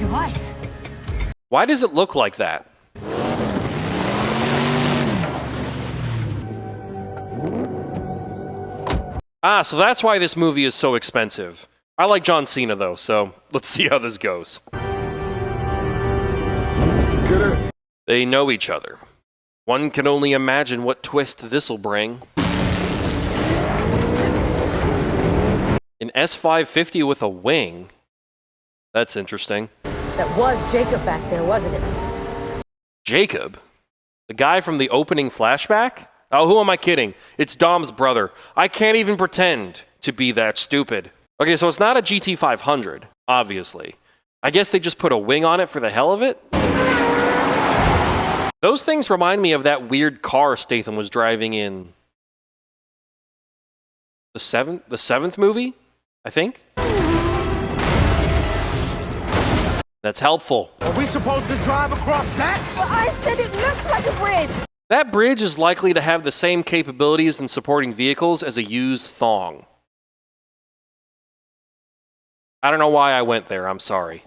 device. Why does it look like that? Ah, so that's why this movie is so expensive. I like John Cena, though, so let's see how this goes. They know each other. One can only imagine what twist this'll bring. An S550 with a wing? That's interesting. That was Jacob back there, wasn't it? Jacob? The guy from the opening flashback? Oh, who am I kidding? It's Dom's brother. I can't even pretend to be that stupid. Okay, so it's not a GT500, obviously. I guess they just put a wing on it for the hell of it? Those things remind me of that weird car Statham was driving in the seventh movie, I think? That's helpful. Are we supposed to drive across that? Well, I said it looks like a bridge. That bridge is likely to have the same capabilities in supporting vehicles as a used thong. I don't know why I went there, I'm sorry.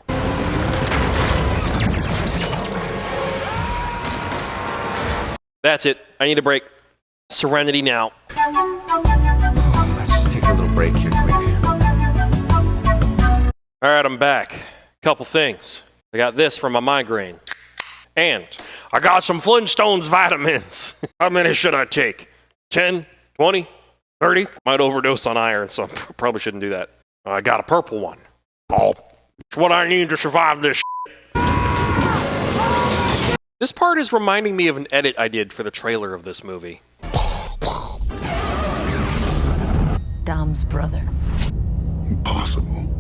That's it. I need a break. Serenity now. Let's just take a little break here quick. All right, I'm back. Couple things. I got this from my migraine. And I got some Flintstones vitamins. How many should I take? 10, 20, 30? Might overdose on iron, so I probably shouldn't do that. I got a purple one. Oh, it's what I need to survive this shit. This part is reminding me of an edit I did for the trailer of this movie. Dom's brother. Impossible.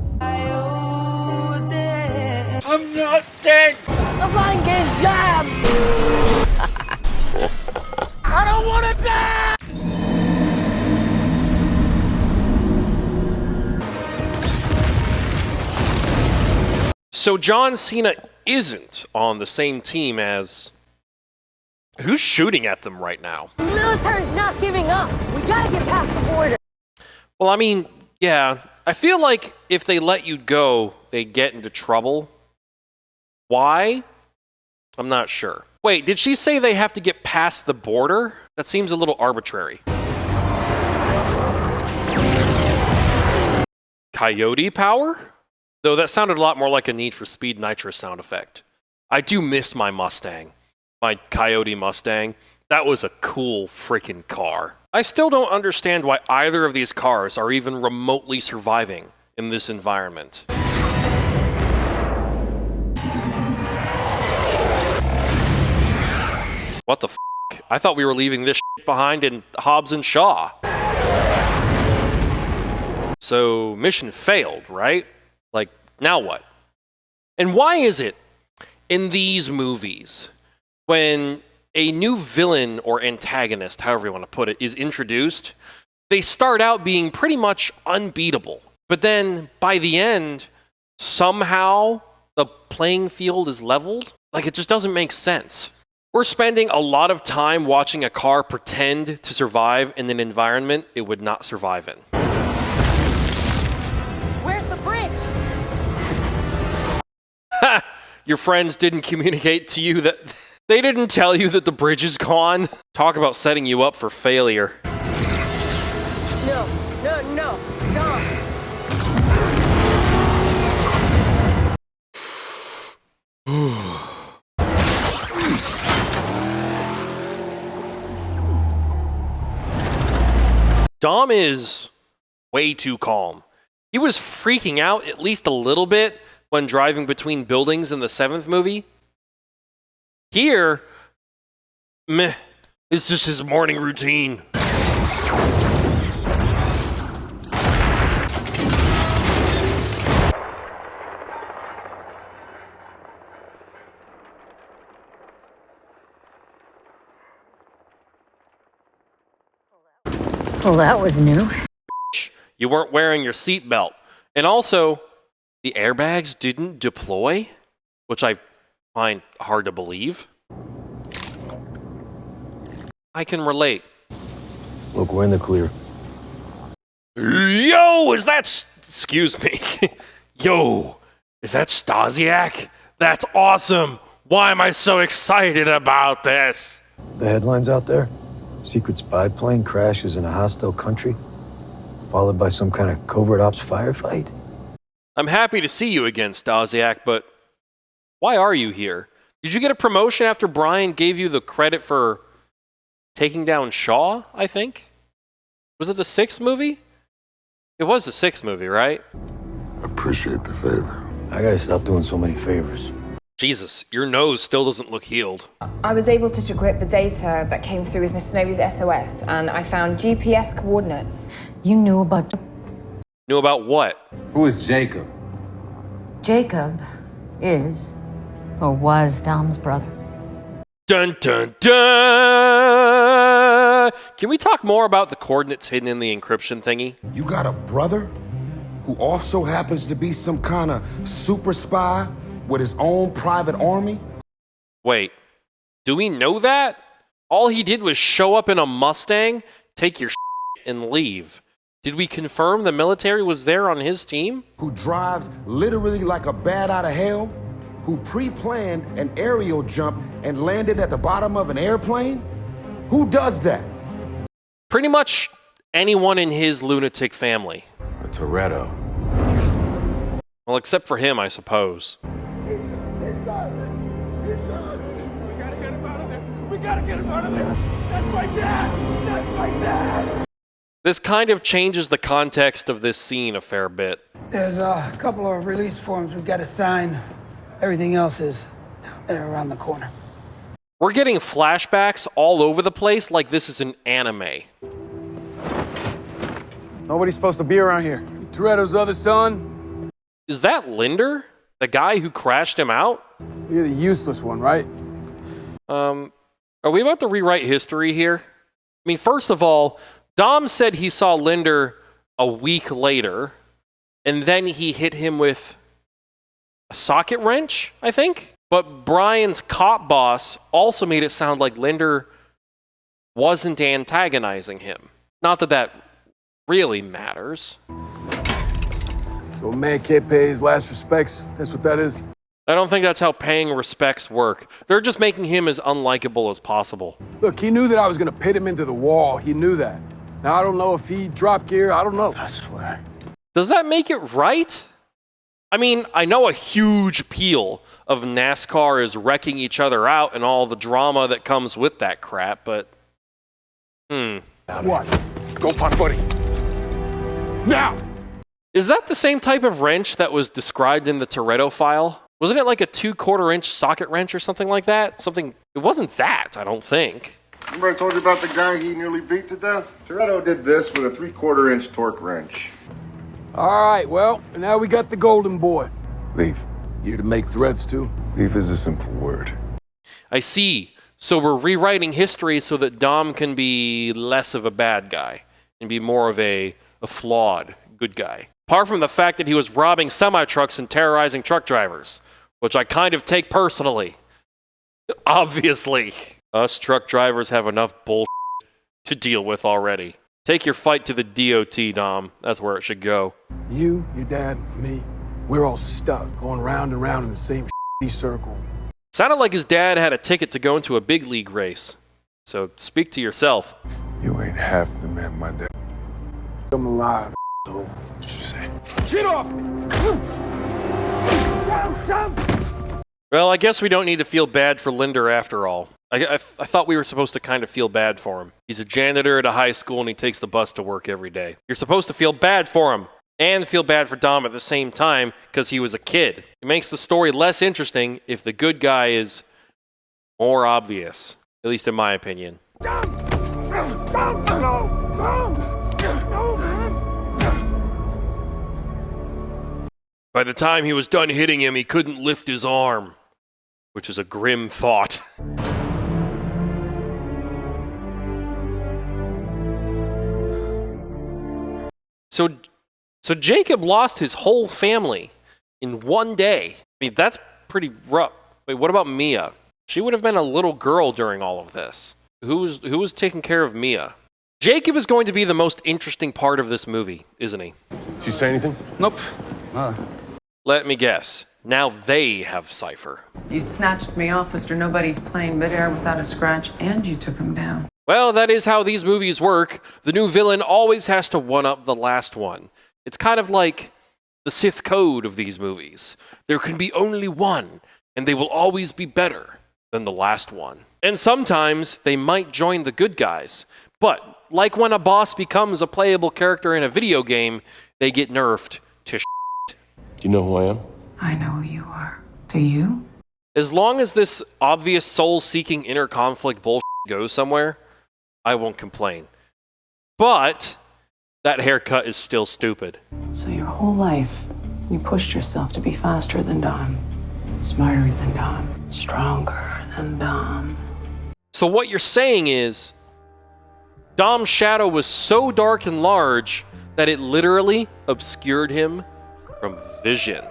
I'm not dead. The flying game's jam. I don't want to die. So John Cena isn't on the same team as... Who's shooting at them right now? The military's not giving up. We gotta get past the border. Well, I mean, yeah. I feel like if they let you go, they'd get into trouble. Why? I'm not sure. Wait, did she say they have to get past the border? That seems a little arbitrary. Coyote power? Though that sounded a lot more like a Need for Speed Nitro sound effect. I do miss my Mustang. My Coyote Mustang. That was a cool freaking car. I still don't understand why either of these cars are even remotely surviving in this environment. What the f***? I thought we were leaving this shit behind in Hobbs and Shaw. So, mission failed, right? Like, now what? And why is it in these movies, when a new villain or antagonist, however you want to put it, is introduced, they start out being pretty much unbeatable. But then, by the end, somehow the playing field is leveled? Like, it just doesn't make sense. We're spending a lot of time watching a car pretend to survive in an environment it would not survive in. Where's the bridge? Ha! Your friends didn't communicate to you that... They didn't tell you that the bridge is gone? Talk about setting you up for failure. No. Dom. Dom is way too calm. He was freaking out at least a little bit when driving between buildings in the 7th movie. Here, meh, it's just his morning routine. Well, that was new. You weren't wearing your seatbelt. And also, the airbags didn't deploy, which I find hard to believe. I can relate. Look, we're in the clear. Yo, is that... Excuse me. Yo, Is that Stasiak? That's awesome! Why am I so excited about this? The headlines out there? Secret spy plane crashes in a hostile country, followed by some kind of covert ops firefight? I'm happy to see you again, Stasiak, but why are you here? Did you get a promotion after Brian gave you the credit for taking down Shaw, I think? Was it the 6th movie? It was the 6th movie, right? Appreciate the favor. I gotta stop doing so many favors. Jesus, your nose still doesn't look healed. I was able to decrypt the data that came through with Mr. Novy's SOS, and I found GPS coordinates. You knew about... Knew about what? Who is Jacob? Jacob is, or was, Dom's brother. Dun dun dun! Can we talk more about the coordinates hidden in the encryption thingy? You got a brother who also happens to be some kind of super spy with his own private army? Wait, do we know that? All he did was show up in a Mustang, take your and leave. Did we confirm the military was there on his team? Who drives literally like a bat out of hell? Who pre-planned an aerial jump and landed at the bottom of an airplane? Who does that? Pretty much anyone in his lunatic family. A Toretto. Well, except for him, I suppose. We gotta get him out of there. We gotta get him out of there. That's my dad. That's my dad. This kind of changes the context of this scene a fair bit. There's a couple of release forms we've got to sign. Everything else is down there around the corner. We're getting flashbacks all over the place like this is an anime. Nobody's supposed to be around here. Toretto's other son? Is that Linder? The guy who crashed him out? You're the useless one, right? Are we about to rewrite history here? I mean, first of all, Dom said he saw Linder a week later, and then he hit him with a socket wrench, I think? But Brian's cop boss also made it sound like Linder wasn't antagonizing him. Not that that really matters. So a man can't pay his last respects, that's what that is? I don't think that's how paying respects work. They're just making him as unlikable as possible. Look, he knew that I was gonna pit him into the wall, he knew that. Now, I don't know if he dropped gear, I don't know. I swear. Does that make it right? I mean, I know a huge peal of NASCAR is wrecking each other out and all the drama that comes with that crap, but... What? Go find Buddy. Now! Is that the same type of wrench that was described in the Toretto file? Wasn't it like a 2/4-inch socket wrench or something like that? Something... It wasn't that, I don't think. Remember I told you about the guy he nearly beat to death? Toretto did this with a 3/4-inch torque wrench. All right, well, now we got the golden boy. Leaf. You to make threats too? Leaf is a simple word. I see. So we're rewriting history so that Dom can be less of a bad guy and be more of a flawed good guy. Apart from the fact that he was robbing semi-trucks and terrorizing truck drivers, which I kind of take personally. Obviously. Us truck drivers have enough bull to deal with already. Take your fight to the DOT, Dom. That's where it should go. You, your dad, me, we're all stuck, going round and round in the same circle. Sounded like his dad had a ticket to go into a big league race. So speak to yourself. You ain't half the man my dad. I'm alive, What you say? Get off me! Well, I guess we don't need to feel bad for Linder after all. I thought we were supposed to kind of feel bad for him. He's a janitor at a high school and he takes the bus to work every day. You're supposed to feel bad for him and feel bad for Dom at the same time because he was a kid. It makes the story less interesting if the good guy is more obvious, at least in my opinion. By the time he was done hitting him, he couldn't lift his arm, which is a grim thought. So Jacob lost his whole family in one day. I mean, that's pretty rough. Wait, what about Mia? She would have been a little girl during all of this. Who was taking care of Mia? Jacob is going to be the most interesting part of this movie, isn't he? Did you say anything? Nope. Let me guess. Now they have Cypher. You snatched me off Mr. Nobody's plane midair without a scratch, and you took him down. Well, that is how these movies work. The new villain always has to one-up the last one. It's kind of like the Sith code of these movies. There can be only one, and they will always be better than the last one. And sometimes they might join the good guys. But like when a boss becomes a playable character in a video game, they get nerfed to shit. Do you know who I am? I know who you are. Do you? As long as this obvious soul-seeking inner conflict bullshit goes somewhere, I won't complain. But that haircut is still stupid. So your whole life, you pushed yourself to be faster than Dom, smarter than Dom, stronger than Dom. So what you're saying is, Dom's shadow was so dark and large that it literally obscured him from vision.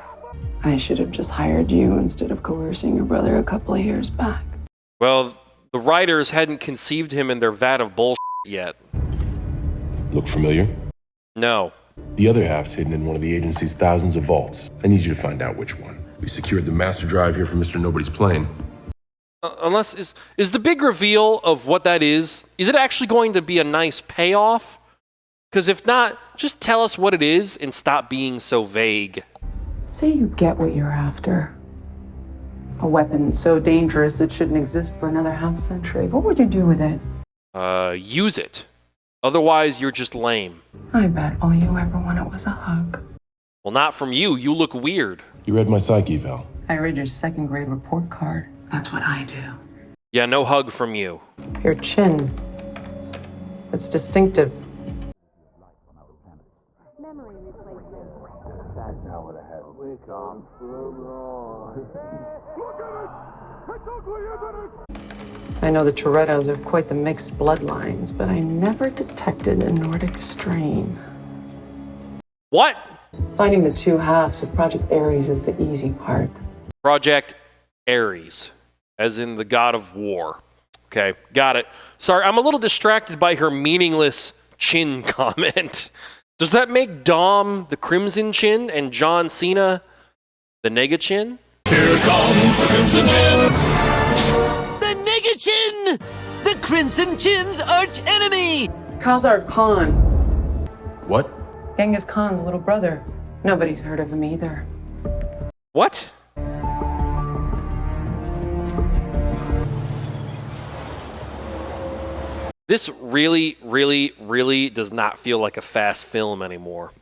I should have just hired you instead of coercing your brother a couple of years back. Well, the writers hadn't conceived him in their vat of bullshit yet. Look familiar? No. The other half's hidden in one of the agency's thousands of vaults. I need you to find out which one. We secured the master drive here from Mr. Nobody's plane. Unless, is the big reveal of what that is it actually going to be a nice payoff? Because if not, just tell us what it is and stop being so vague. Say you get what you're after. A weapon so dangerous it shouldn't exist for another half-century. What would you do with it? Use it. Otherwise, you're just lame. I bet all you ever wanted was a hug. Well, not from you. You look weird. You read my psych eval. I read your second grade report card. That's what I do. Yeah, no hug from you. Your chin. It's distinctive. I know the Torettos have quite the mixed bloodlines, but I never detected a Nordic strain. What? Finding the two halves of Project Ares is the easy part. Project Ares, as in the god of war. Okay, got it. Sorry, I'm a little distracted by her meaningless chin comment. Does that make Dom the Crimson Chin and John Cena the Nega Chin? Here comes the Crimson Chin! The Nega Chin! The Crimson Chin's arch enemy! Khazar Khan. What? Genghis Khan's little brother. Nobody's heard of him either. What? This really, really, really does not feel like a fast film anymore.